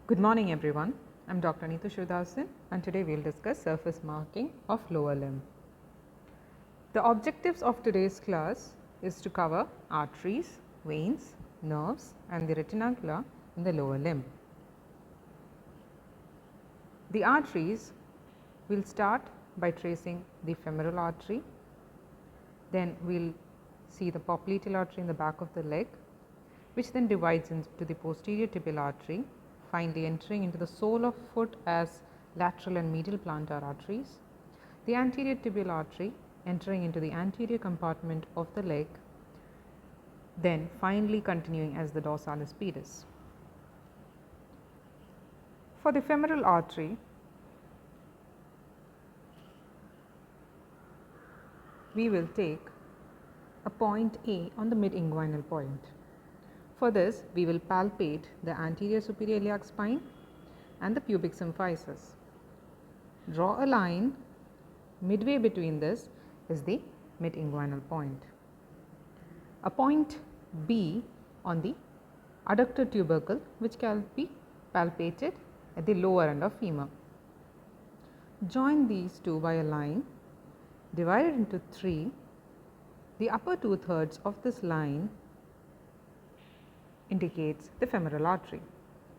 Good morning everyone. I am Dr. Neetu Shivadasan and today we will discuss surface marking of lower limb. The objectives of today's class is to cover arteries, veins, nerves and the retinacula in the lower limb. The arteries, we will start by tracing the femoral artery, then we will see the popliteal artery in the back of the leg, which then divides into the posterior tibial artery, finally entering into the sole of foot as lateral and medial plantar arteries, the anterior tibial artery entering into the anterior compartment of the leg, then finally continuing as the dorsalis pedis. For the femoral artery, we will take a point A on the mid-inguinal point. For this, we will palpate the anterior superior iliac spine and the pubic symphysis. Draw a line midway between this is the mid-inguinal point. A point B on the adductor tubercle, which can be palpated at the lower end of femur. Join these two by a line divided into 3. The upper 2/3 of this line indicates the femoral artery.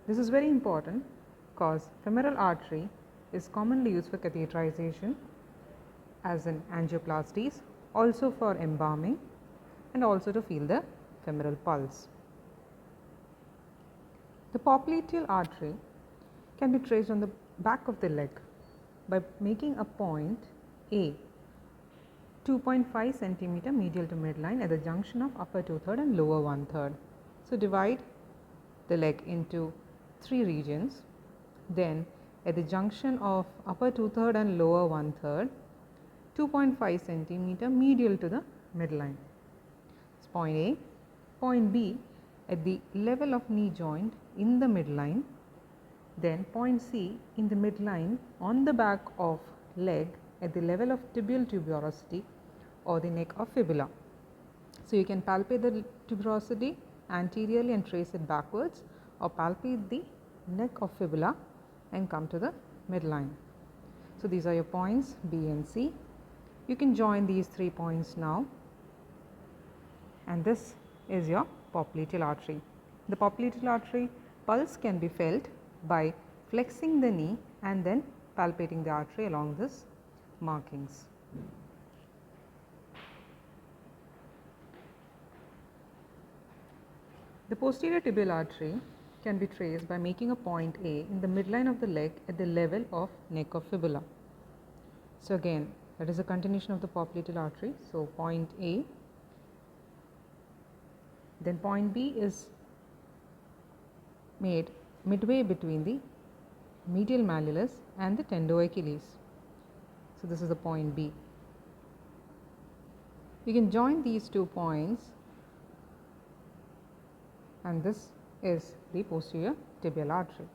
This is very important because femoral artery is commonly used for catheterization as in angioplasties, also for embalming and also to feel the femoral pulse. The popliteal artery can be traced on the back of the leg by making a point A 2.5 centimeter medial to midline at the junction of upper 2/3 and lower 1/3. So, divide the leg into 3 regions, then at the junction of upper 2/3 and lower 1/3, 2.5 centimeter medial to the midline. It's point A. Point B at the level of knee joint in the midline, then point C in the midline on the back of leg at the level of tibial tuberosity or the neck of fibula. So, you can palpate the tuberosity anteriorly and trace it backwards, or palpate the neck of fibula and come to the midline. So, these are your points B and C. You can join these 3 points now, and this is your popliteal artery. The popliteal artery pulse can be felt by flexing the knee and then palpating the artery along this markings. The posterior tibial artery can be traced by making a point A in the midline of the leg at the level of neck of fibula. So, again that is a continuation of the popliteal artery. So, point A, then point B is made midway between the medial malleolus and the tendoachilles. So, this is the point B. You can join these 2 points and this is the posterior tibial artery.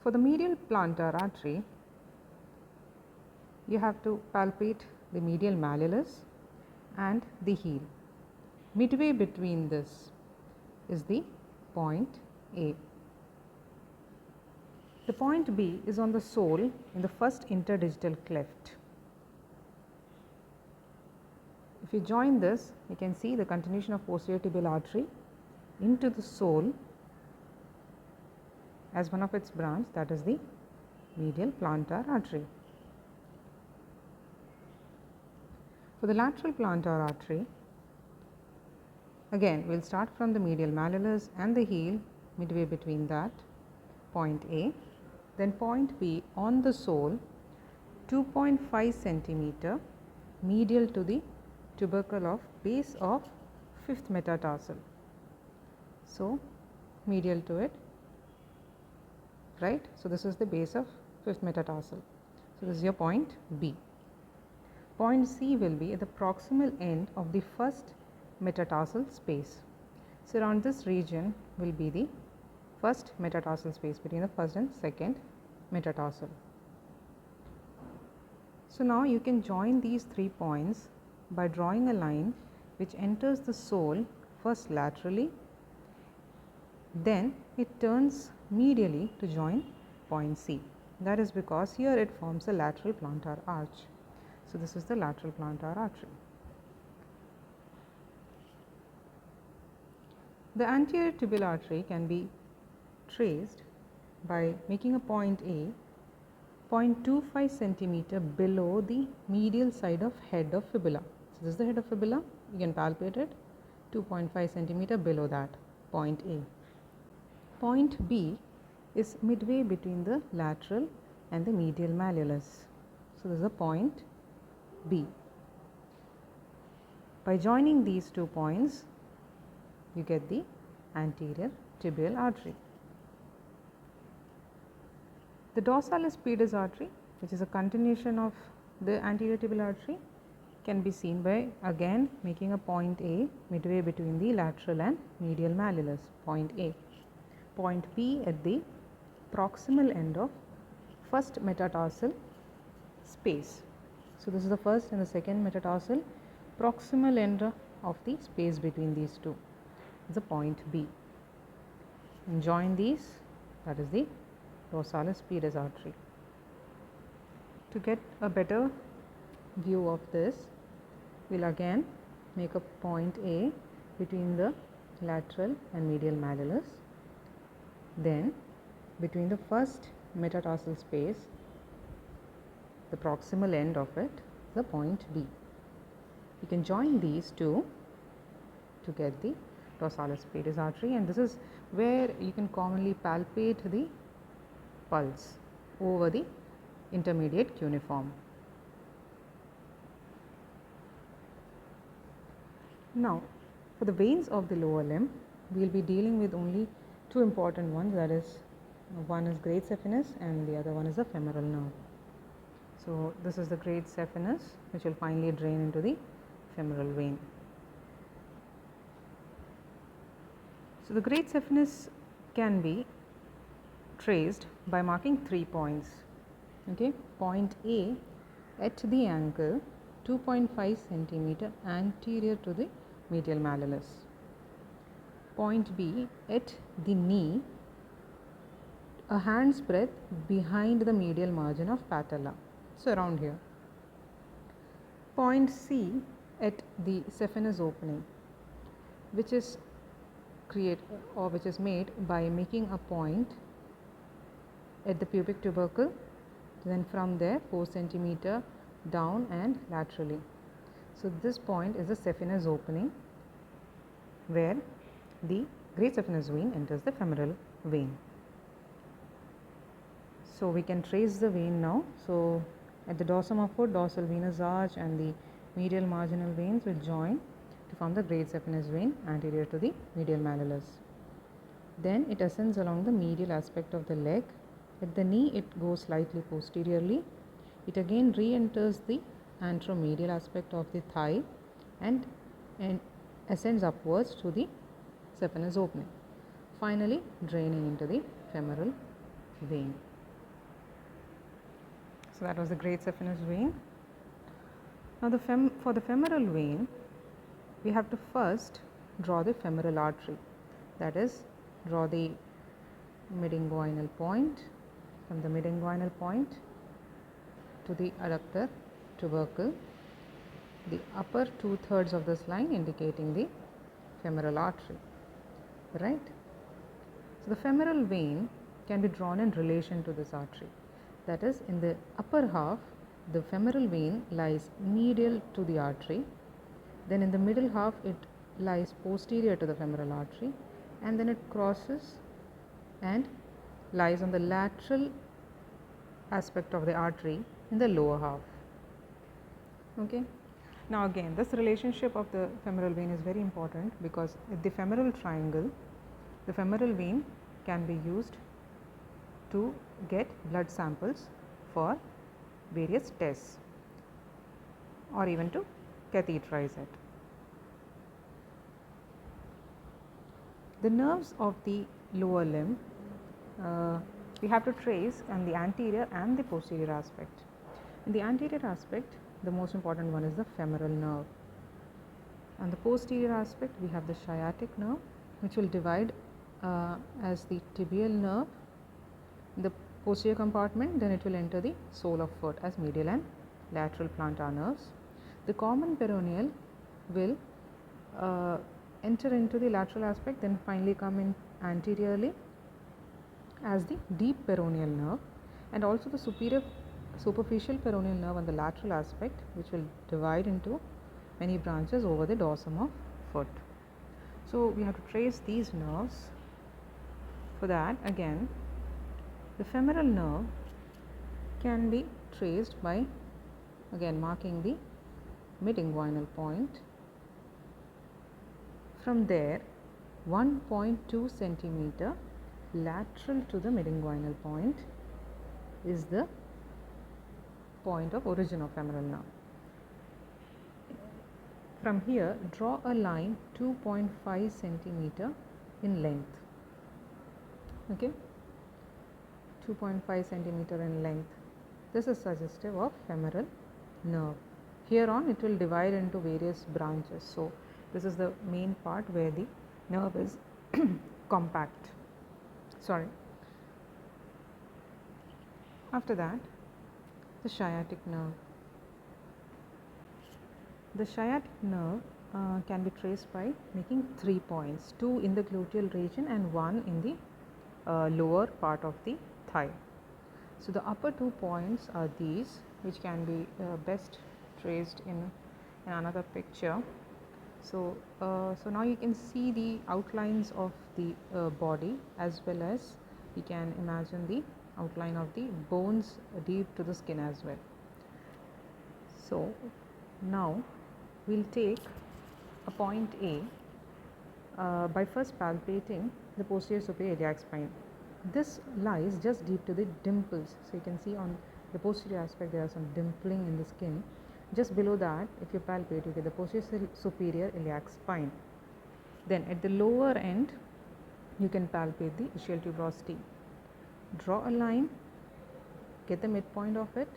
For the medial plantar artery, you have to palpate the medial malleolus and the heel. Midway between this is the point A. The point B is on the sole in the first interdigital cleft. If you join this, you can see the continuation of posterior tibial artery into the sole as one of its branch, that is the medial plantar artery. For the lateral plantar artery, again we will start from the medial malleolus and the heel, midway between that, point A, then point B on the sole 2.5 centimeter medial to the tubercle of base of 5th metatarsal. So, medial to it, right. So, this is the base of 5th metatarsal. So, this is your point B. Point C will be at the proximal end of the 1st metatarsal space. So, around this region will be the 1st metatarsal space between the 1st and 2nd metatarsal. So, now you can join these 3 points by drawing a line which enters the sole first laterally Then it turns medially to join point C. That is because here it forms a lateral plantar arch. So, this is the lateral plantar artery. The anterior tibial artery can be traced by making a point A 0.25 centimeter below the medial side of head of fibula. So, this is the head of fibula, you can palpate it, 2.5 centimeter below that, point A. Point B is midway between the lateral and the medial malleolus. So, this is a point B. By joining these 2 points, you get the anterior tibial artery. The dorsalis pedis artery, which is a continuation of the anterior tibial artery, can be seen by again making a point A midway between the lateral and medial malleolus, point A. Point B at the proximal end of first metatarsal space. So, this is the first and the second metatarsal proximal end of the space between these two. Is a point B, and join these, that is the dorsalis pedis artery. To get a better view of this, we will again make a point A between the lateral and medial malleolus, then between the first metatarsal space, the proximal end of it, the point B. You can join these two to get the dorsalis pedis artery, and this is where you can commonly palpate the pulse over the intermediate cuneiform. Now, for the veins of the lower limb, we will be dealing with only two important ones, that is, one is great saphenous and the other one is the femoral nerve. So, this is the great saphenous, which will finally drain into the femoral vein. So, the great saphenous can be traced by marking 3 points. Okay. Point A at the ankle 2.5 centimeter anterior to the medial malleolus. Point B at the knee a hand's breadth behind the medial margin of patella. So, around here. Point C at the saphenous opening, which is made by making a point at the pubic tubercle, then from there 4 centimeter down and laterally. So, this point is the saphenous opening where the great saphenous vein enters the femoral vein. So, we can trace the vein now. So, at the dorsum of foot, dorsal venous arch and the medial marginal veins will join to form the great saphenous vein anterior to the medial malleolus. Then it ascends along the medial aspect of the leg. At the knee, it goes slightly posteriorly. It again re-enters the anteromedial aspect of the thigh and ascends upwards to the saphenous opening, finally draining into the femoral vein. So, that was the great saphenous vein. Now, for the femoral vein, we have to first draw the femoral artery, that is, draw the midinguinal point. From the midinguinal point to the adductor tubercle, the upper 2/3 of this line indicating the femoral artery, right. So, the femoral vein can be drawn in relation to this artery, that is, in the upper half the femoral vein lies medial to the artery, then in the middle half it lies posterior to the femoral artery, and then it crosses and lies on the lateral aspect of the artery in the lower half. Okay. Now, again, this relationship of the femoral vein is very important, because at the femoral triangle, the femoral vein can be used to get blood samples for various tests or even to catheterize it. The nerves of the lower limb we have to trace on the anterior and the posterior aspect. In the anterior aspect, the most important one is the femoral nerve. On the posterior aspect, we have the sciatic nerve, which will divide as the tibial nerve in the posterior compartment, then it will enter the sole of foot as medial and lateral plantar nerves. The common peroneal will enter into the lateral aspect, then finally come in anteriorly as the deep peroneal nerve, and also the superficial peroneal nerve on the lateral aspect, which will divide into many branches over the dorsum of foot. So we have to trace these nerves. For that, again, the femoral nerve can be traced by again marking the mid-inguinal point. From there, 1.2 centimeter lateral to the mid-inguinal point is the point of origin of femoral nerve. From here, draw a line 2.5 centimeter in length. Okay, 2.5 centimeter in length. This is suggestive of femoral nerve. Here on, it will divide into various branches. So this is the main part where the nerve is compact. Sorry. After that, the sciatic nerve. The sciatic nerve can be traced by making 3 points, 2 in the gluteal region and 1 in the lower part of the thigh. So the upper 2 points are these, which can be best traced in another picture. So now you can see the outlines of the body, as well as you can imagine the outline of the bones deep to the skin as well. So now we'll take a point A by first palpating the posterior superior iliac spine. This lies just deep to the dimples. So you can see on the posterior aspect there are some dimpling in the skin. Just below that, if you palpate, you get the posterior superior iliac spine. Then at the lower end, you can palpate the ischial tuberosity. Draw a line, get the midpoint of it.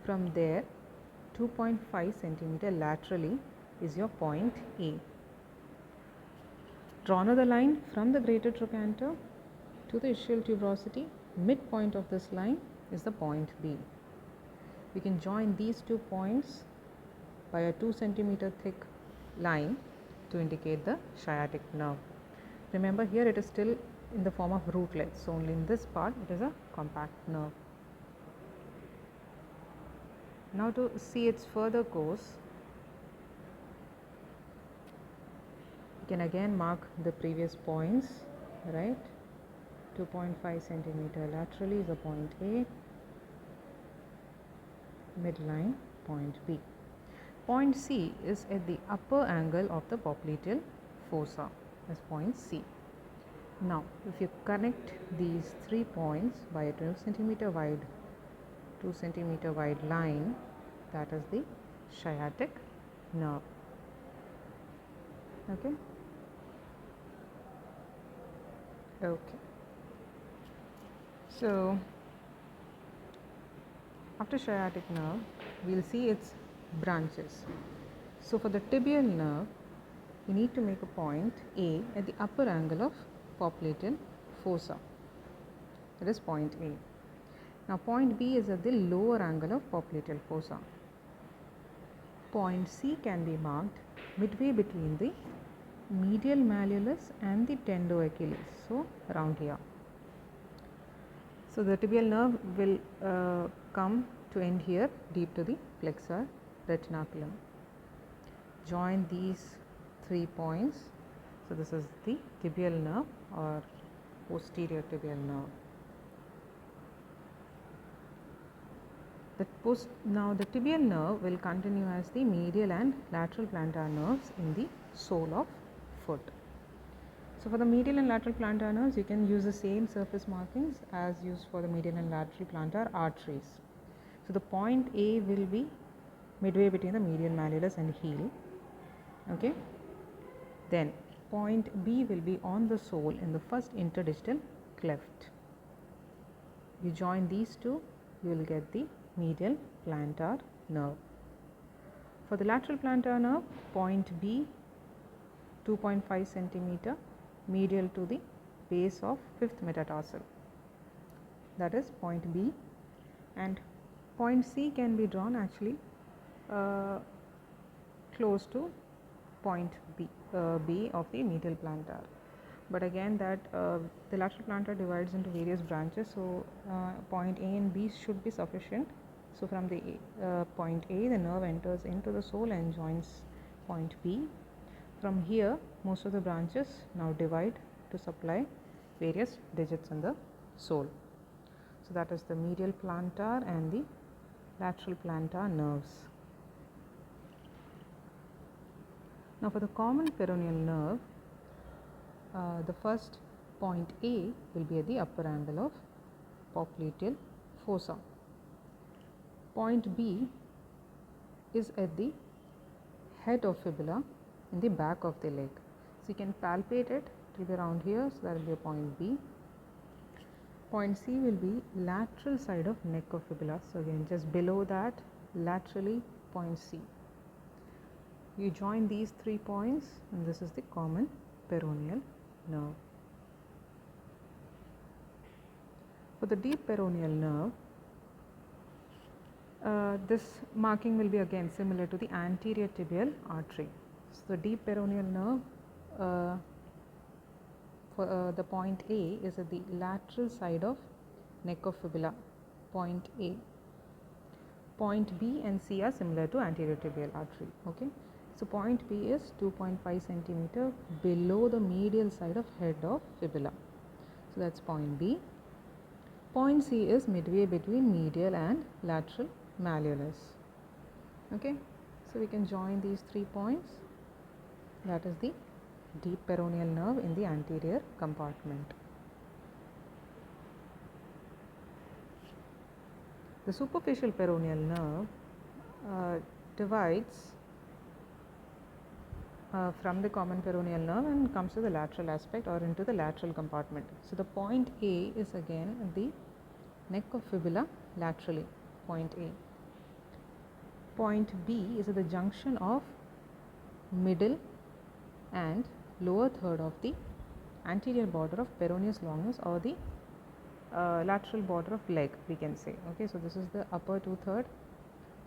From there, 2.5 centimeter laterally is your point A. Draw another line from the greater trochanter to the ischial tuberosity. Midpoint of this line is the point B. We can join these 2 points by a 2 centimeter thick line to indicate the sciatic nerve. Remember, here it is still in the form of rootlets, so only in this part it is a compact nerve. Now to see its further course, you can again mark the previous points, right? 2.5 centimeter laterally is a point A, midline point B. Point C is at the upper angle of the popliteal fossa as point C. Now if you connect these 3 points by a 2 centimeter wide line, that is the sciatic nerve. Okay. So after sciatic nerve, we will see its branches. So for the tibial nerve, you need to make a point A at the upper angle of popliteal fossa. That is point A. Now point B is at the lower angle of popliteal fossa. Point C can be marked midway between the medial malleolus and the tendoachilles, so around here. So the tibial nerve will come to end here deep to the flexor retinaculum. Join these 3 points. So this is the tibial nerve or posterior tibial nerve. Now the tibial nerve will continue as the medial and lateral plantar nerves in the sole of foot. So for the medial and lateral plantar nerves, you can use the same surface markings as used for the medial and lateral plantar arteries. So the point A will be midway between the medial malleolus and heel. Okay. Then point B will be on the sole in the first interdigital cleft. You join these two, you will get the medial plantar nerve. For the lateral plantar nerve, point B 2.5 centimeter medial to the base of fifth metatarsal, that is point B, and point C can be drawn actually close to point B of the medial plantar. But again that the lateral plantar divides into various branches, so point A and B should be sufficient. So from the point A, the nerve enters into the sole and joins point B. From here most of the branches now divide to supply various digits in the sole. So that is the medial plantar and the lateral plantar nerves. Now for the common peroneal nerve, the first point A will be at the upper angle of popliteal fossa. Point B is at the head of fibula in the back of the leg. So you can palpate it, it will be around here, so that will be a point B. Point C will be lateral side of neck of fibula, so again just below that, laterally point C. You join these 3 points and this is the common peroneal nerve. For the deep peroneal nerve, this marking will be again similar to the anterior tibial artery. So the deep peroneal nerve, for the point A is at the lateral side of neck of fibula, point A. Point B and C are similar to anterior tibial artery. Okay. So point B is 2.5 centimeter below the medial side of head of fibula. So that's point B. Point C is midway between medial and lateral malleolus. Okay. So we can join these 3 points. That is the deep peroneal nerve in the anterior compartment. The superficial peroneal nerve divides from the common peroneal nerve and comes to the lateral aspect or into the lateral compartment. So the point A is again at the neck of fibula laterally, point A. Point B is at the junction of middle and lower third of the anterior border of peroneus longus or the lateral border of leg, we can say. Okay, so this is the upper 2/3.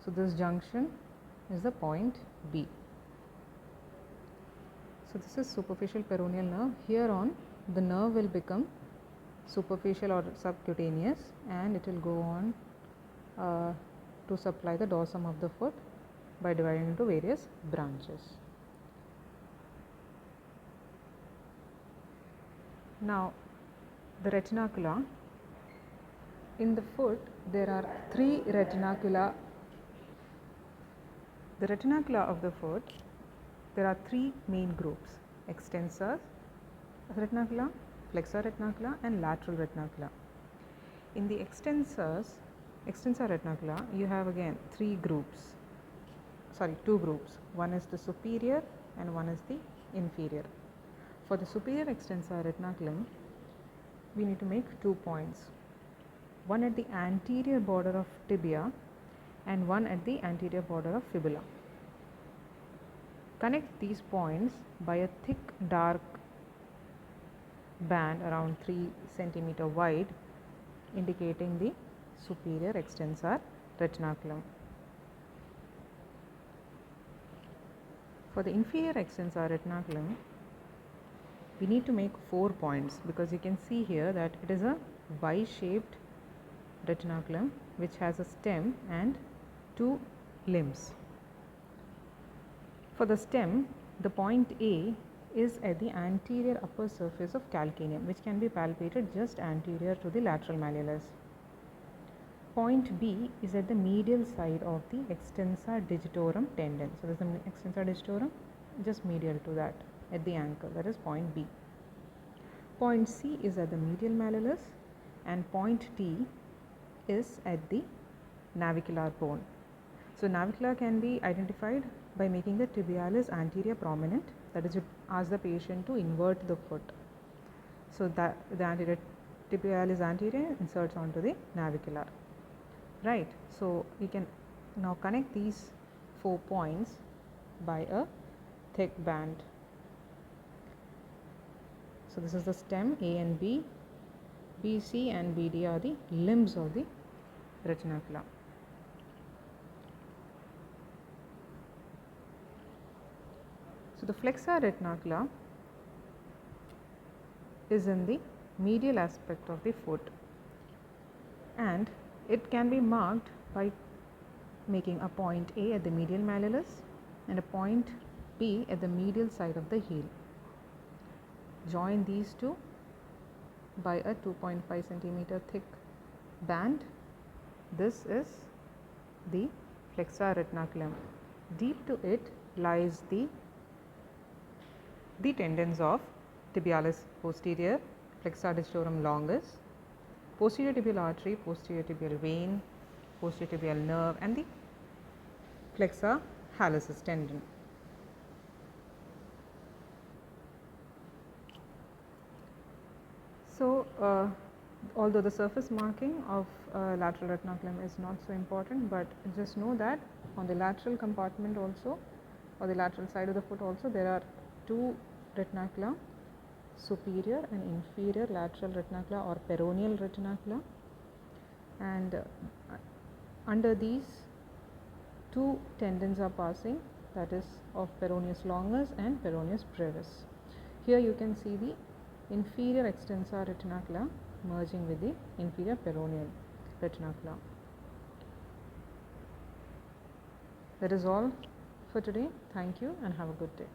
So this junction is the point B. So this is superficial peroneal nerve. Here on the nerve will become superficial or subcutaneous and it will go on to supply the dorsum of the foot by dividing into various branches. Now the retinacula. In the foot there are 3 retinacula. The retinacula of the foot, there are 3 main groups: extensor retinacula, flexor retinacula and lateral retinacula. In the extensor retinacula you have again 2 groups. One is the superior and one is the inferior. For the superior extensor retinaculum we need to make 2 points, one at the anterior border of tibia and one at the anterior border of fibula. Connect these points by a thick dark band around 3 centimeter wide, indicating the superior extensor retinaculum. For the inferior extensor retinaculum we need to make 4 points, because you can see here that it is a Y-shaped retinaculum which has a stem and 2 limbs. For the stem, the point A is at the anterior upper surface of calcaneum, which can be palpated just anterior to the lateral malleolus. Point B is at the medial side of the extensor digitorum tendon. So this is the extensor digitorum, just medial to that at the ankle, that is point B. Point C is at the medial malleolus and point D is at the navicular bone. So navicular can be identified by making the tibialis anterior prominent, that is, you ask the patient to invert the foot. So that the anterior tibialis anterior inserts onto the navicular. Right. So you can now connect these 4 points by a thick band. So, this is the stem A and B, BC and BD are the limbs of the retinaculum. So, the flexor retinacula is in the medial aspect of the foot, and it can be marked by making a point A at the medial malleolus and a point B at the medial side of the heel. Join these two by a 2.5 centimeter thick band. This is the flexor retinaculum. Deep to it lies the tendons of tibialis posterior, flexor digitorum longus, posterior tibial artery, posterior tibial vein, posterior tibial nerve, and the flexor hallucis tendon. So, although the surface marking of lateral retinaculum is not so important, but just know that on the lateral compartment also, or the lateral side of the foot also, there are two retinacula, superior and inferior lateral retinacula or peroneal retinacula, and under these two tendons are passing, that is of peroneus longus and peroneus brevis. Here you can see the inferior extensor retinacula merging with the inferior peroneal retinacula. That is all for today. Thank you and have a good day.